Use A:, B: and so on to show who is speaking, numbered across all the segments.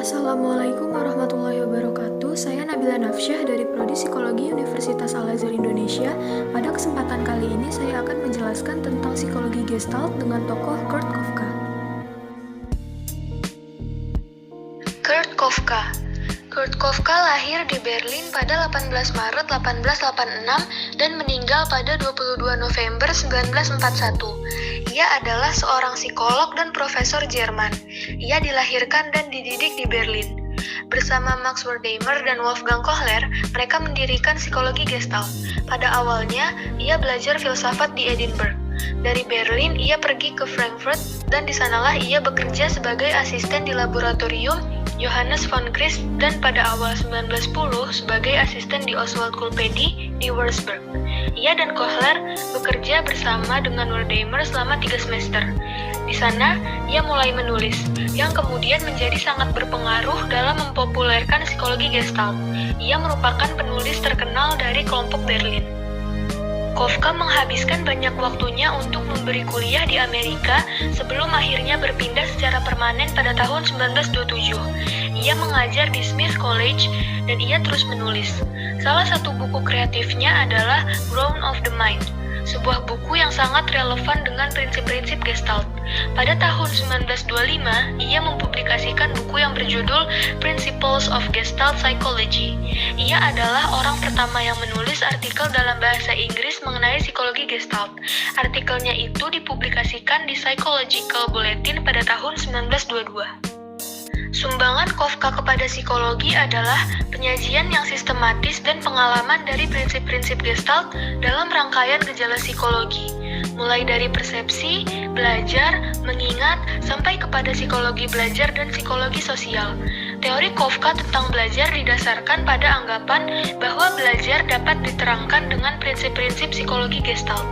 A: Assalamualaikum warahmatullahi wabarakatuh. Saya Nabila Nafsyah dari Prodi Psikologi Universitas Al-Azhar Indonesia. Pada kesempatan kali ini saya akan menjelaskan tentang psikologi Gestalt dengan tokoh Kurt Koffka. Kurt Koffka lahir di Berlin pada 18 Maret 1886 dan meninggal pada 22 November 1941. Ia adalah seorang psikolog dan profesor Jerman. Ia dilahirkan dan dididik di Berlin. Bersama Max Wertheimer dan Wolfgang Kohler, mereka mendirikan psikologi Gestalt. Pada awalnya, ia belajar filsafat di Edinburgh. Dari Berlin, ia pergi ke Frankfurt dan di sanalah ia bekerja sebagai asisten di laboratorium Johannes von Christ dan pada awal 1910 sebagai asisten di Oswald Kulpedi di Würzburg. Ia dan Kohler bekerja bersama dengan Wertheimer selama 3 semester. Di sana, ia mulai menulis, yang kemudian menjadi sangat berpengaruh dalam mempopulerkan psikologi Gestalt. Ia merupakan penulis terkenal dari kelompok Berlin. Koffka menghabiskan banyak waktunya untuk memberi kuliah di Amerika sebelum akhirnya berpindah secara permanen pada tahun 1927. Ia mengajar di Smith College dan ia terus menulis. Salah satu buku kreatifnya adalah Grown of the Mind, sebuah buku yang sangat relevan dengan prinsip-prinsip Gestalt. Pada tahun 1925, ia mempublikasikan buku yang berjudul Principles of Gestalt Psychology. Ia adalah orang pertama yang menulis artikel dalam bahasa Inggris mengenai psikologi Gestalt. Artikelnya itu dipublikasikan di Psychological Bulletin pada tahun 1922. Sumbangan Koffka kepada psikologi adalah penyajian yang sistematis dan pengalaman dari prinsip-prinsip Gestalt dalam rangkaian gejala psikologi, mulai dari persepsi, belajar, mengingat, sampai kepada psikologi belajar dan psikologi sosial. Teori Koffka tentang belajar didasarkan pada anggapan bahwa belajar dapat diterangkan dengan prinsip-prinsip psikologi Gestalt.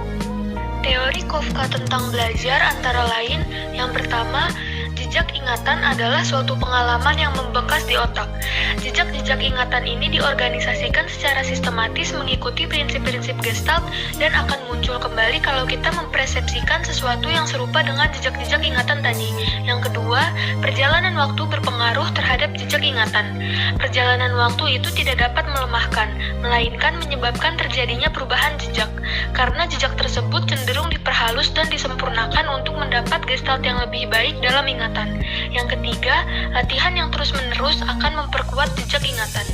A: Teori Koffka tentang belajar antara lain, yang pertama, jejak ingatan adalah suatu pengalaman yang membekas di otak. Jejak-jejak ingatan ini diorganisasikan secara sistematis mengikuti prinsip-prinsip Gestalt dan akan muncul kembali kalau kita mempersepsikan sesuatu yang serupa dengan jejak-jejak ingatan tadi. Yang kedua, perjalanan waktu berpengaruh terhadap jejak ingatan. Perjalanan waktu itu tidak dapat melemahkan, melainkan menyebabkan terjadinya perubahan jejak. Karena jejak tersebut cenderung diperhalus dan disempurnakan untuk mendapat Gestalt yang lebih baik dalam ingatan. Yang ketiga, latihan yang terus-menerus akan memperkuat jejak ingatan.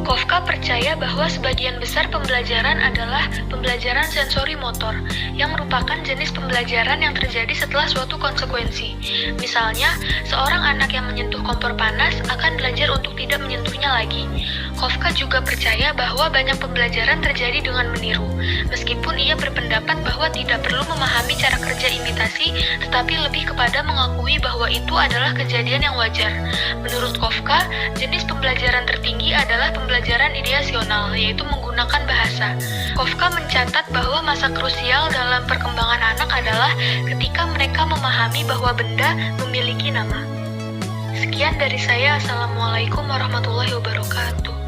A: Koffka percaya bahwa sebagian besar pembelajaran adalah pembelajaran sensori motor, yang merupakan jenis pembelajaran yang terjadi setelah suatu konsekuensi. Misalnya, seorang anak yang menyentuh kompor panas akan belajar untuk tidak menyentuhnya lagi. Koffka juga percaya bahwa banyak pembelajaran terjadi dengan meniru, meskipun ia berpendapat bahwa tidak perlu memahami cara kerja imitasi, tetapi lebih kepada mengakui bahwa itu adalah kejadian yang wajar. Menurut Koffka, jenis pembelajaran tertinggi adalah pembelajaran ideasional, yaitu menggunakan bahasa. Koffka mencatat bahwa masa krusial dalam perkembangan anak adalah ketika mereka memahami bahwa benda memiliki nama. Sekian dari saya. Assalamualaikum warahmatullahi wabarakatuh.